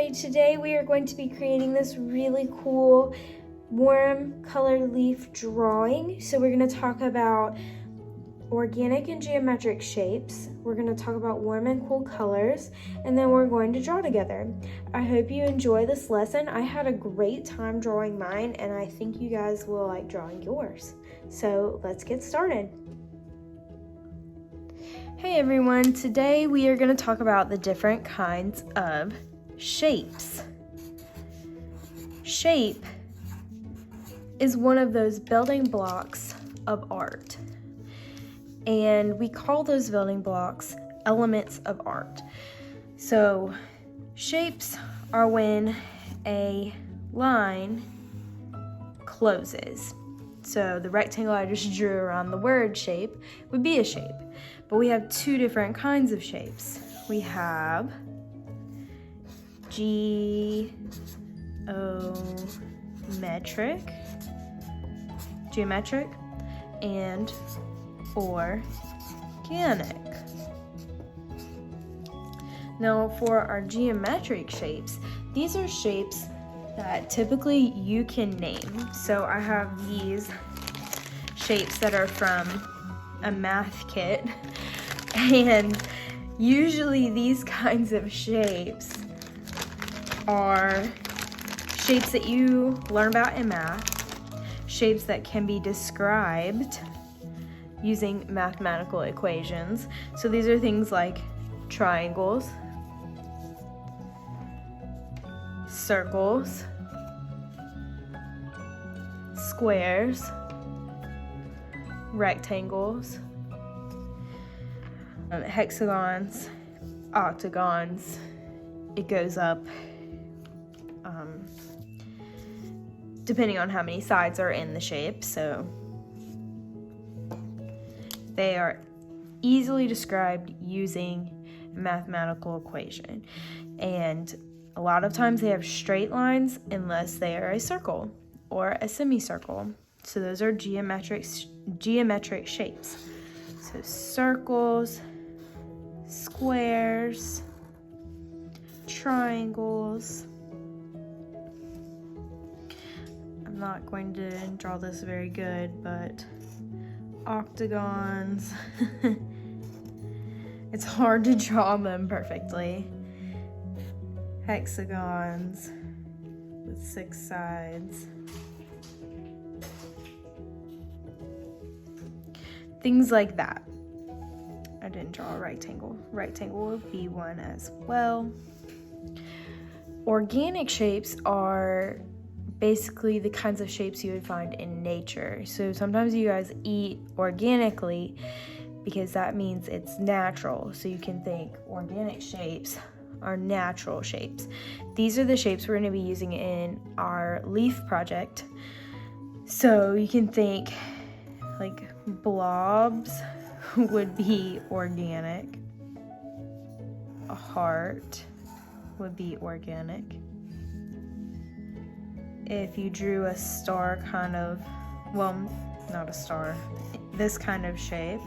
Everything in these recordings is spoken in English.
Hi, today we are going to be creating this really cool warm colored leaf drawing. So we're going to talk about organic and geometric shapes. We're going to talk about warm and cool colors, and then we're going to draw together. I hope you enjoy this lesson. I had a great time drawing mine, and I think you guys will like drawing yours. So let's get started. Hey everyone, today we are going to talk about the different kinds of shapes. Shape is one of those building blocks of art, and we call those building blocks elements of art. So shapes are when a line closes. So the rectangle I just drew around the word shape would be a shape. But we have two different kinds of shapes. We have geometric, and organic. Now for our geometric shapes, these are shapes that typically you can name. So I have these shapes that are from a math kit, and usually these kinds of shapes are shapes that you learn about in math, shapes that can be described using mathematical equations. So these are things like triangles, circles, squares, rectangles, hexagons, octagons. It goes up depending on how many sides are in the shape. So they are easily described using a mathematical equation. And a lot of times they have straight lines unless they are a circle or a semicircle. So those are geometric shapes. So circles, squares, triangles. I'm not going to draw this very good, but octagons. It's hard to draw them perfectly. Hexagons with 6 sides. Things like that. I didn't draw a rectangle. Rectangle would be one as well. Organic shapes are basically the kinds of shapes you would find in nature. So sometimes you guys eat organically because that means it's natural. So you can think organic shapes are natural shapes. These are the shapes we're going to be using in our leaf project. So you can think like blobs would be organic. A heart would be organic. If you drew a star kind of, well, not a star, this kind of shape,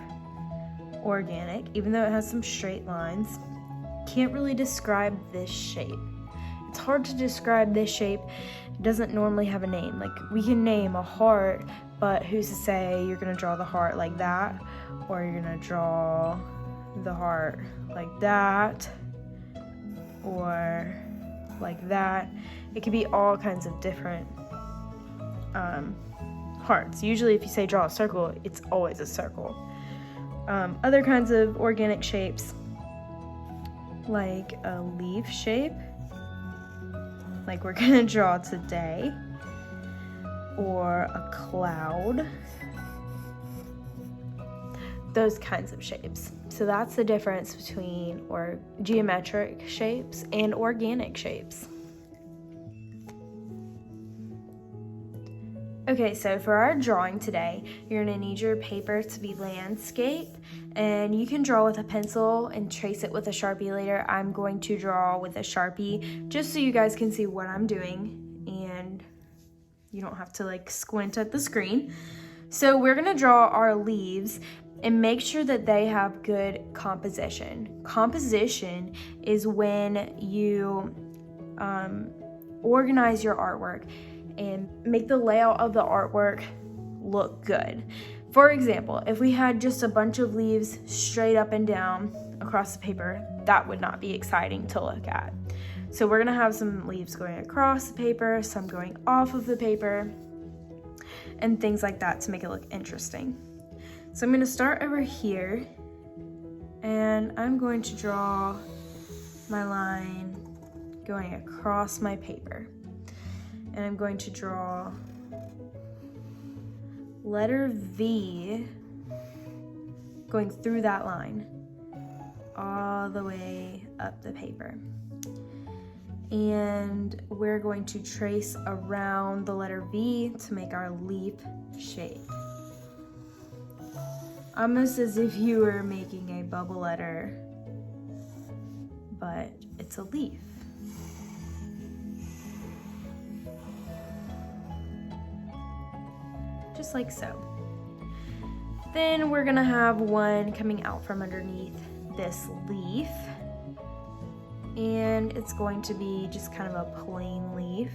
organic, even though it has some straight lines, can't really describe this shape. It's hard to describe this shape. It doesn't normally have a name. Like we can name a heart, but who's to say you're gonna draw the heart like that, or you're gonna draw the heart like that, or like that. It could be all kinds of different hearts. Usually if you say draw a circle, it's always a circle. Other kinds of organic shapes, like a leaf shape, like we're gonna draw today, or a cloud, those kinds of shapes. So that's the difference between geometric shapes and organic shapes. Okay, so for our drawing today, you're gonna need your paper to be landscape, and you can draw with a pencil and trace it with a Sharpie later. I'm going to draw with a Sharpie just so you guys can see what I'm doing and you don't have to like squint at the screen. So we're gonna draw our leaves and make sure that they have good composition. Composition is when you organize your artwork and make the layout of the artwork look good. For example, if we had just a bunch of leaves straight up and down across the paper, that would not be exciting to look at. So we're gonna have some leaves going across the paper, some going off of the paper, and things like that to make it look interesting. So I'm gonna start over here, and I'm going to draw my line going across my paper. And I'm going to draw letter V going through that line all the way up the paper. And we're going to trace around the letter V to make our leaf shape. Almost as if you were making a bubble letter, but it's a leaf. Just like so. Then we're gonna have one coming out from underneath this leaf, and it's going to be just kind of a plain leaf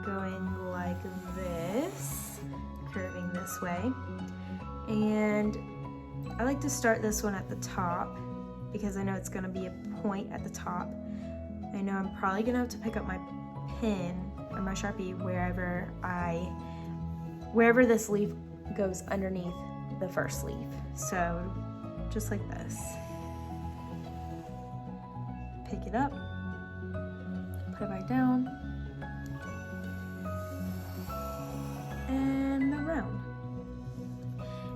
going like this, curving this way. And I like to start this one at the top because I know it's gonna be a point at the top. I know I'm probably gonna have to pick up my pen or my Sharpie wherever this leaf goes underneath the first leaf. So just like this. Pick it up, put it back down, and around.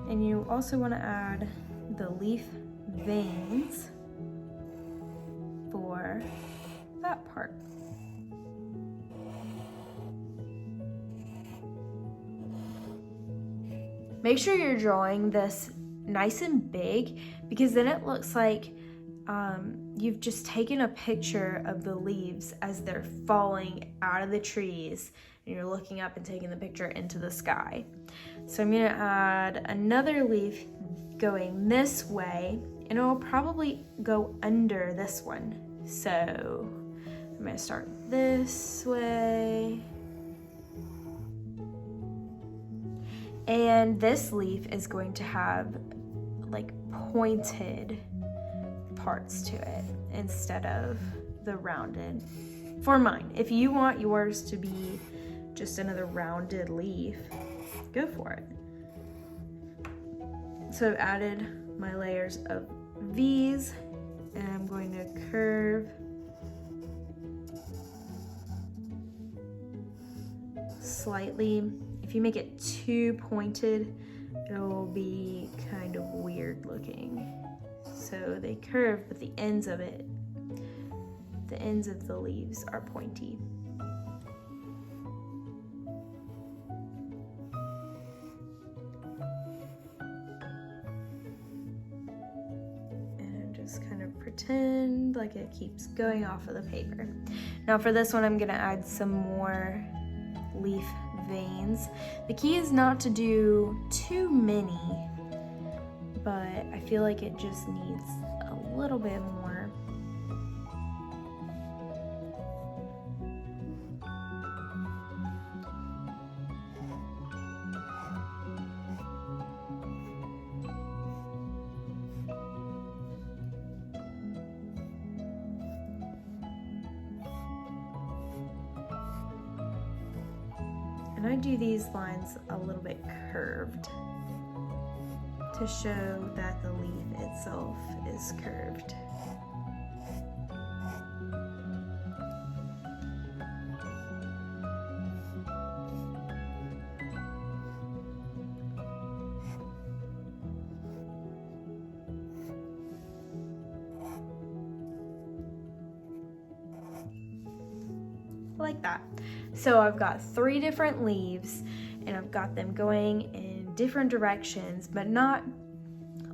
And you also want to add the leaf veins for that part. Make sure you're drawing this nice and big, because then it looks like you've just taken a picture of the leaves as they're falling out of the trees, and you're looking up and taking the picture into the sky. So I'm gonna add another leaf going this way, and it will probably go under this one. So I'm gonna start this way. And this leaf is going to have like pointed parts to it instead of the rounded. For mine, if you want yours to be just another rounded leaf, go for it. So I've added my layers of V's, and I'm going to curve slightly. If you make it too pointed, it'll be kind of weird looking. So they curve, but the ends of the leaves are pointy. And just kind of pretend like it keeps going off of the paper. Now for this one, I'm gonna add some more leaf veins. The key is not to do too many, but I feel like it just needs a little bit more. And I do these lines a little bit curved to show that the leaf itself is curved. Like that. So I've got 3 different leaves, and I've got them going in different directions, but not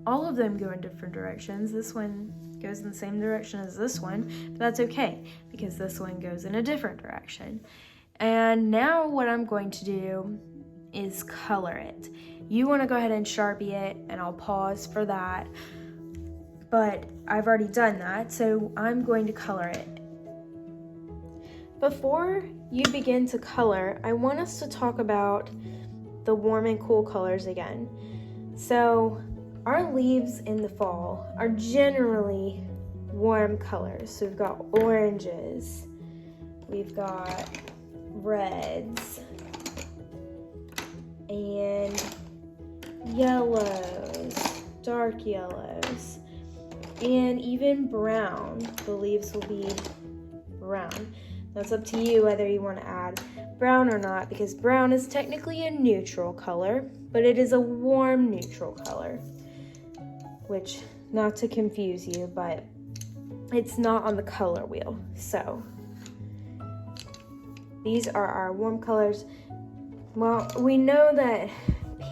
all of them go in different directions. This one goes in the same direction as this one, but that's okay because this one goes in a different direction. And now what I'm going to do is color it. You want to go ahead and Sharpie it, and I'll pause for that, but I've already done that, so I'm going to color it. Before you begin to color, I want us to talk about the warm and cool colors again. So our leaves in the fall are generally warm colors. So we've got oranges, we've got reds, and yellows, dark yellows, and even brown. The leaves will be brown. That's up to you whether you want to add brown or not, because brown is technically a neutral color, but it is a warm neutral color, which, not to confuse you, but it's not on the color wheel. So these are our warm colors. Well, we know that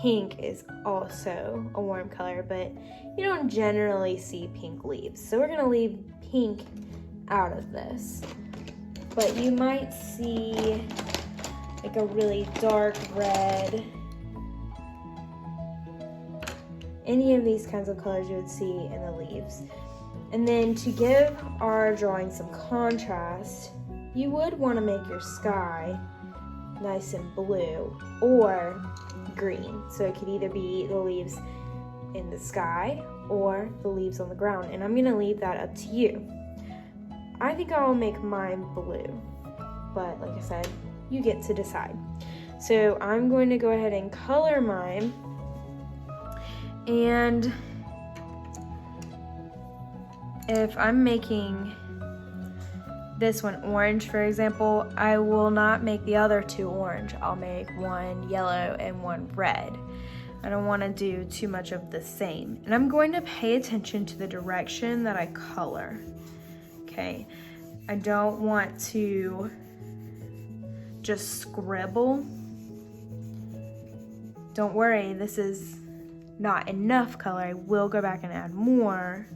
pink is also a warm color, but you don't generally see pink leaves. So we're gonna leave pink out of this. But you might see like a really dark red. Any of these kinds of colors you would see in the leaves. And then to give our drawing some contrast, you would want to make your sky nice and blue or green. So it could either be the leaves in the sky or the leaves on the ground. And I'm going to leave that up to you. I think I will make mine blue, but like I said, you get to decide. So I'm going to go ahead and color mine. And if I'm making this one orange, for example, I will not make the other two orange. I'll make one yellow and one red. I don't want to do too much of the same. And I'm going to pay attention to the direction that I color. Okay, I don't want to just scribble. Don't worry, this is not enough color. I will go back and add more.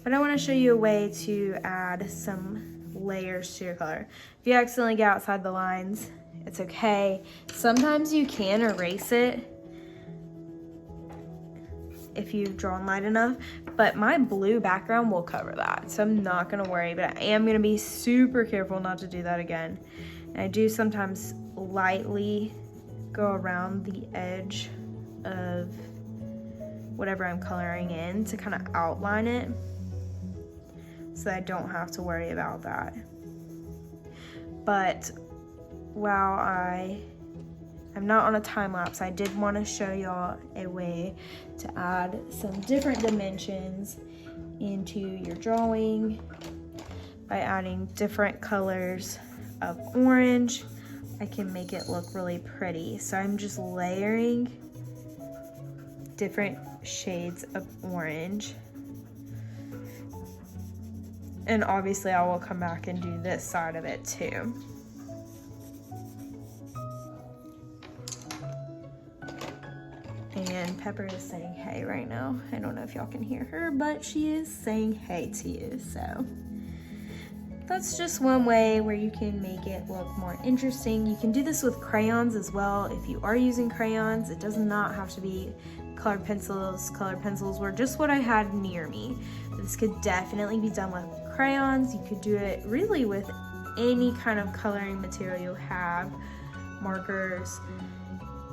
But I want to show you a way to add some layers to your color. If you accidentally get outside the lines, it's okay. Sometimes you can erase it if you've drawn light enough, but my blue background will cover that, so I'm not gonna worry, but I am gonna be super careful not to do that again. And I do sometimes lightly go around the edge of whatever I'm coloring in to kind of outline it, so that I don't have to worry about that. But while I'm not on a time lapse, I did want to show y'all a way to add some different dimensions into your drawing by adding different colors of orange. I can make it look really pretty. So I'm just layering different shades of orange. And obviously I will come back and do this side of it too. And Pepper is saying hey right now. I don't know if y'all can hear her, but she is saying hey to you. So that's just one way where you can make it look more interesting. You can do this with crayons as well. If you are using crayons, it does not have to be colored pencils. Colored pencils were just what I had near me. This could definitely be done with crayons. You could do it really with any kind of coloring material you have. Markers,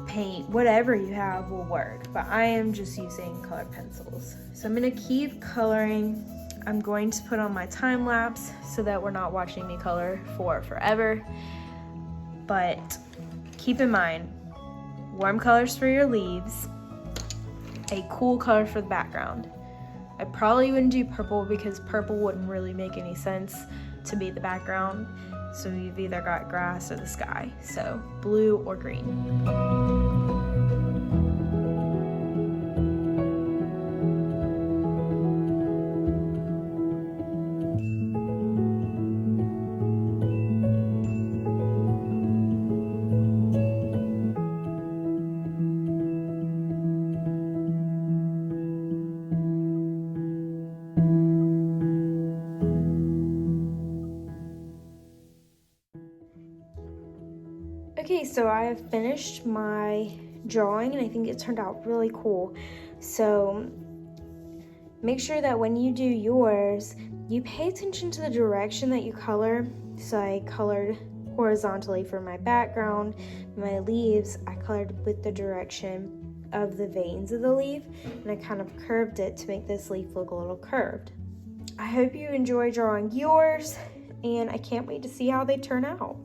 paint, whatever you have will work, but I am just using colored pencils. So I'm gonna keep coloring. I'm going to put on my time lapse so that we're not watching me color for forever. But keep in mind, warm colors for your leaves, a cool color for the background. I probably wouldn't do purple because purple wouldn't really make any sense to be the background. So you've either got grass or the sky. So blue or green. Okay, so I have finished my drawing and I think it turned out really cool. So make sure that when you do yours, you pay attention to the direction that you color So I colored horizontally for my background. My leaves, I colored with the direction of the veins of the leaf, and I kind of curved it to make this leaf look a little curved. I hope you enjoy drawing yours, and I can't wait to see how they turn out.